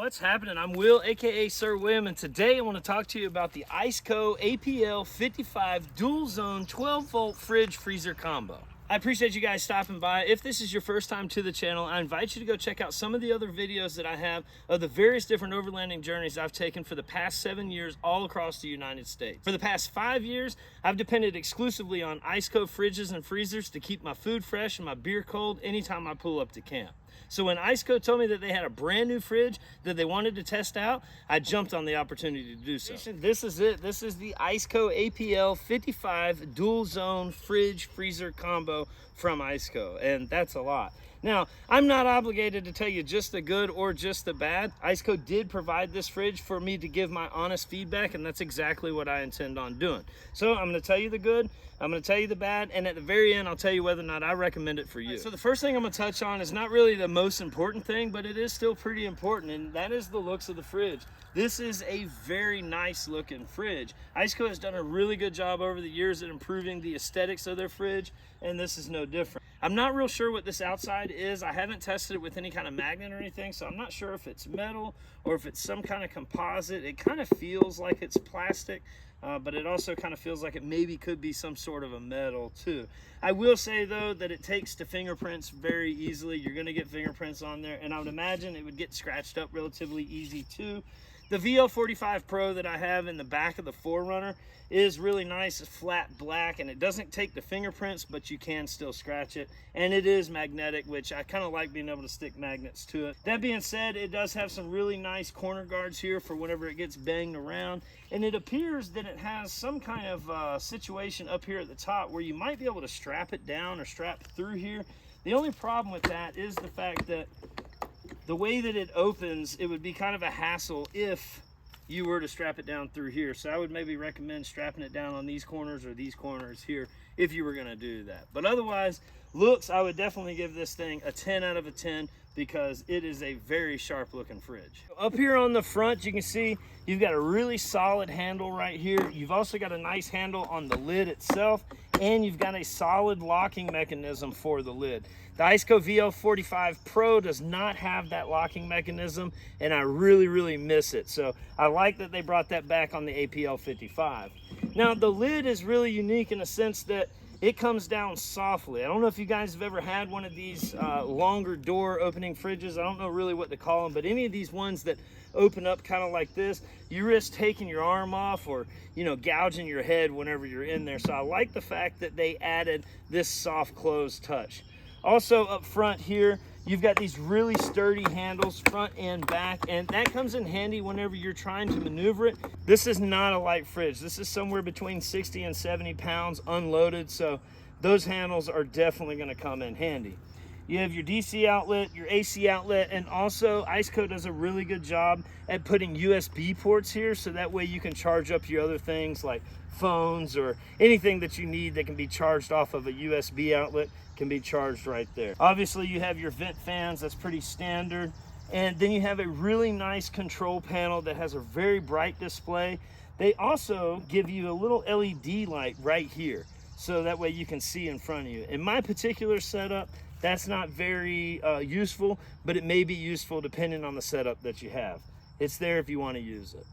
What's happening? I'm Will, aka Sir William, and today I want to talk to you about the Iceco APL55 dual zone 12 volt fridge freezer combo. I appreciate you guys stopping by. If this is your first time to the channel, I invite you to go check out some of the other videos that I have of the various different overlanding journeys I've taken for the past 7 years all across the United States. For the past 5 years, I've depended exclusively on Iceco fridges and freezers to keep my food fresh and my beer cold anytime I pull up to camp. So when Iceco told me that they had a brand new fridge that they wanted to test out, I jumped on the opportunity to do so. This is it. This is the Iceco APL55 dual zone fridge freezer combo from Iceco, and that's a lot. Now, I'm not obligated to tell you just the good or just the bad. Iceco did provide this fridge for me to give my honest feedback, and that's exactly what I intend on doing. So I'm going to tell you the good, I'm going to tell you the bad, and at the very end, I'll tell you whether or not I recommend it for you. So the first thing I'm going to touch on is not really the most important thing, but it is still pretty important, and that is the looks of the fridge. This is a very nice looking fridge. Iceco has done a really good job over the years at improving the aesthetics of their fridge, and this is no different. I'm not real sure what this outside is. I haven't tested it with any kind of magnet or anything, so I'm not sure if it's metal or if it's some kind of composite. It kind of feels like it's plastic, but it also kind of feels like it maybe could be some sort of a metal too. I will say though that it takes to fingerprints very easily. You're going to get fingerprints on there, and I would imagine it would get scratched up relatively easy too. The VL45 Pro that I have in the back of the 4Runner is really nice. It's flat black, and it doesn't take the fingerprints, but you can still scratch it. And it is magnetic, which I kind of like being able to stick magnets to it. That being said, it does have some really nice corner guards here for whenever it gets banged around. And it appears that it has some kind of situation up here at the top where you might be able to strap it down or strap through here. The only problem with that is the fact that the way that it opens, it would be kind of a hassle if you were to strap it down through here. So I would maybe recommend strapping it down on these corners or these corners here if you were going to do that. But otherwise, looks, I would definitely give this thing a 10 out of a 10 because it is a very sharp looking fridge. Up here on the front, you can see you've got a really solid handle right here. You've also got a nice handle on the lid itself, and you've got a solid locking mechanism for the lid. The Iceco VL45 Pro does not have that locking mechanism, and I really miss it. So I like that they brought that back on the APL55. Now the lid is really unique in a sense that it comes down softly. I don't know if you guys have ever had one of these longer door opening fridges. I don't know really what to call them, but any of these ones that open up kind of like this, you risk taking your arm off or, you know, gouging your head whenever you're in there. So I like the fact that they added this soft close touch. Also up front here, you've got these really sturdy handles front and back, and that comes in handy whenever you're trying to maneuver it. This is not a light fridge. This is somewhere between 60 and 70 pounds unloaded, so those handles are definitely going to come in handy. You have your DC outlet, your AC outlet, and also Iceco does a really good job at putting USB ports here, so that way you can charge up your other things like phones or anything that you need that can be charged off of a USB outlet can be charged right there. Obviously you have your vent fans, that's pretty standard. And then you have a really nice control panel that has a very bright display. They also give you a little LED light right here, so that way you can see in front of you. In my particular setup, that's not very useful, but it may be useful depending on the setup that you have. It's there if you want to use it.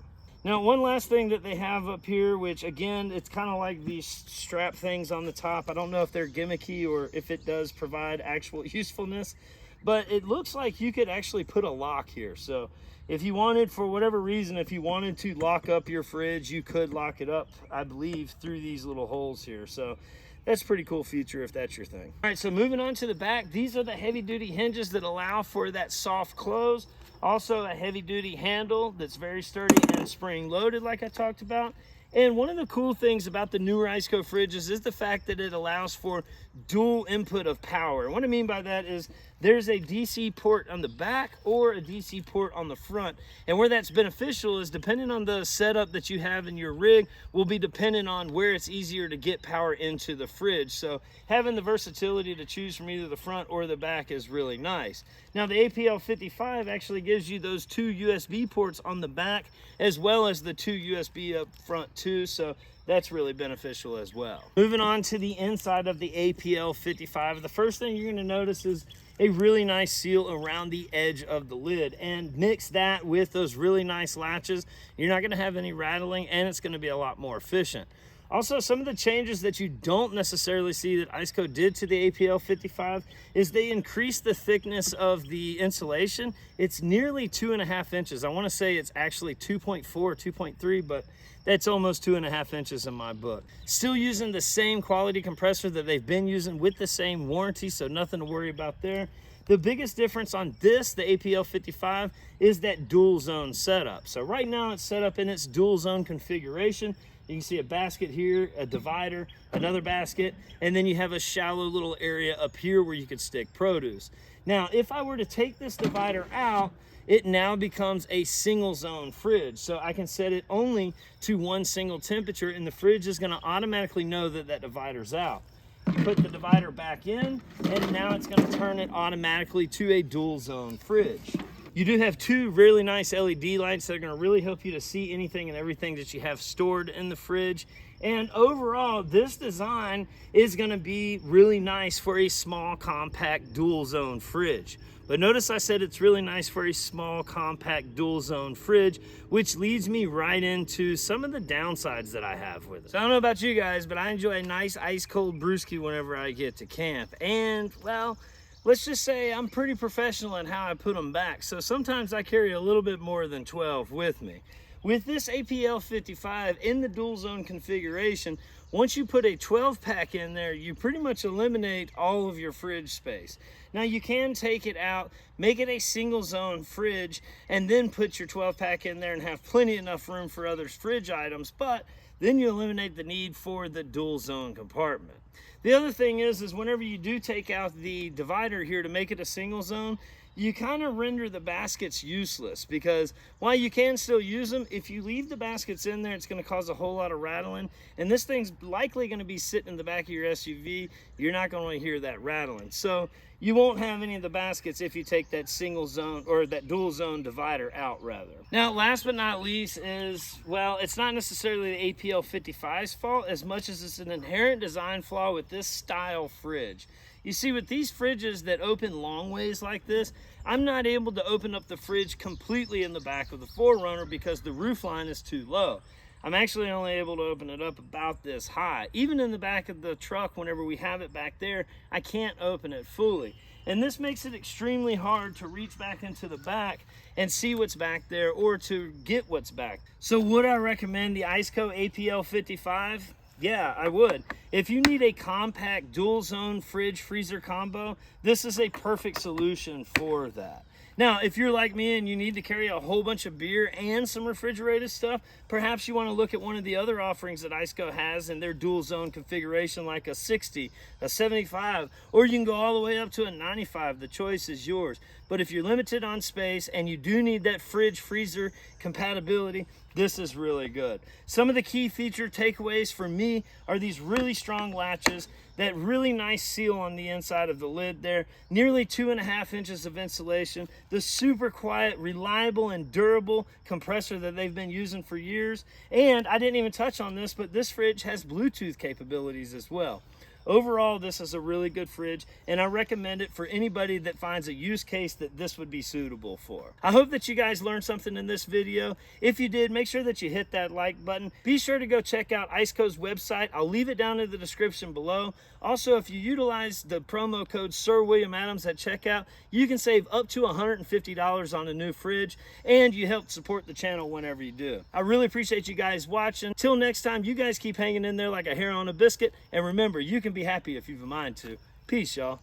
Now, one last thing that they have up here, which again, it's kind of like these strap things on the top. I don't know if they're gimmicky or if it does provide actual usefulness, but it looks like you could actually put a lock here. So if you wanted, for whatever reason, if you wanted to lock up your fridge, you could lock it up, I believe, through these little holes here. So that's a pretty cool feature if that's your thing. All right, so moving on to the back, these are the heavy duty hinges that allow for that soft close. Also a heavy duty handle that's very sturdy and spring loaded like I talked about. And one of the cool things about the newer Iceco fridges is the fact that it allows for dual input of power. And what I mean by that is there's a DC port on the back or a DC port on the front. And where that's beneficial is depending on the setup that you have in your rig will be dependent on where it's easier to get power into the fridge. So having the versatility to choose from either the front or the back is really nice. Now the APL55 actually gives you those two USB ports on the back as well as the two USB up front too. So that's really beneficial as well. Moving on to the inside of the APL55, the first thing you're going to notice is a really nice seal around the edge of the lid, and mix that with those really nice latches. You're not going to have any rattling, and it's going to be a lot more efficient. Also, some of the changes that you don't necessarily see that Iceco did to the APL55 is they increased the thickness of the insulation. It's nearly 2.5 inches. I want to say it's actually 2.4, 2.3, but that's almost 2.5 inches in my book. Still using the same quality compressor that they've been using with the same warranty, so nothing to worry about there. The biggest difference on this, the APL55, is that dual zone setup. So right now it's set up in its dual zone configuration. You can see a basket here, a divider, another basket, and then you have a shallow little area up here where you could stick produce. Now, if I were to take this divider out, it now becomes a single zone fridge. So I can set it only to one single temperature, and the fridge is gonna automatically know that that divider's out. You put the divider back in, and now it's gonna turn it automatically to a dual zone fridge. You do have two really nice LED lights that are going to really help you to see anything and everything that you have stored in the fridge. And overall, this design is going to be really nice for a small, compact, dual zone fridge. But notice I said it's really nice for a small, compact, dual zone fridge, which leads me right into some of the downsides that I have with it. So I don't know about you guys, but I enjoy a nice ice cold brewski whenever I get to camp. And, well, let's just say I'm pretty professional in how I put them back. So sometimes I carry a little bit more than 12 with me. With this APL55 in the dual zone configuration, once you put a 12 pack in there, you pretty much eliminate all of your fridge space. Now you can take it out, make it a single zone fridge, and then put your 12 pack in there and have plenty enough room for other fridge items, but then you eliminate the need for the dual zone compartment. The other thing is whenever you do take out the divider here to make it a single zone, you kind of render the baskets useless, because while you can still use them, if you leave the baskets in there, it's going to cause a whole lot of rattling, and this thing's likely going to be sitting in the back of your SUV. You're not going to hear that rattling, so you won't have any of the baskets if you take that single zone or that dual zone divider out rather. Now, last but not least is, well, it's not necessarily the APL55's fault as much as it's an inherent design flaw with this style fridge. You see, with these fridges that open long ways like this, I'm not able to open up the fridge completely in the back of the 4Runner because the roof line is too low. I'm actually only able to open it up about this high. Even in the back of the truck, whenever we have it back there, I can't open it fully. And this makes it extremely hard to reach back into the back and see what's back there or to get what's back. So would I recommend the Iceco APL55? Yeah, I would. If you need a compact dual zone fridge freezer combo, this is a perfect solution for that. Now, if you're like me and you need to carry a whole bunch of beer and some refrigerated stuff, perhaps you want to look at one of the other offerings that Iceco has in their dual zone configuration, like a 60, a 75, or you can go all the way up to a 95. The choice is yours. But if you're limited on space and you do need that fridge freezer compatibility, this is really good. Some of the key feature takeaways for me are these really strong latches, that really nice seal on the inside of the lid there, nearly 2.5 inches of insulation, the super quiet, reliable, and durable compressor that they've been using for years. And I didn't even touch on this, but this fridge has Bluetooth capabilities as well. Overall, this is a really good fridge, and I recommend it for anybody that finds a use case that this would be suitable for. I hope that you guys learned something in this video. If you did, make sure that you hit that like button. Be sure to go check out Iceco's website. I'll leave it down in the description below. Also, if you utilize the promo code SirWilliamAdams at checkout, you can save up to $150 on a new fridge, and you help support the channel whenever you do. I really appreciate you guys watching. Till next time, you guys keep hanging in there like a hair on a biscuit, and remember, you can be happy if you've a mind to. Peace, y'all.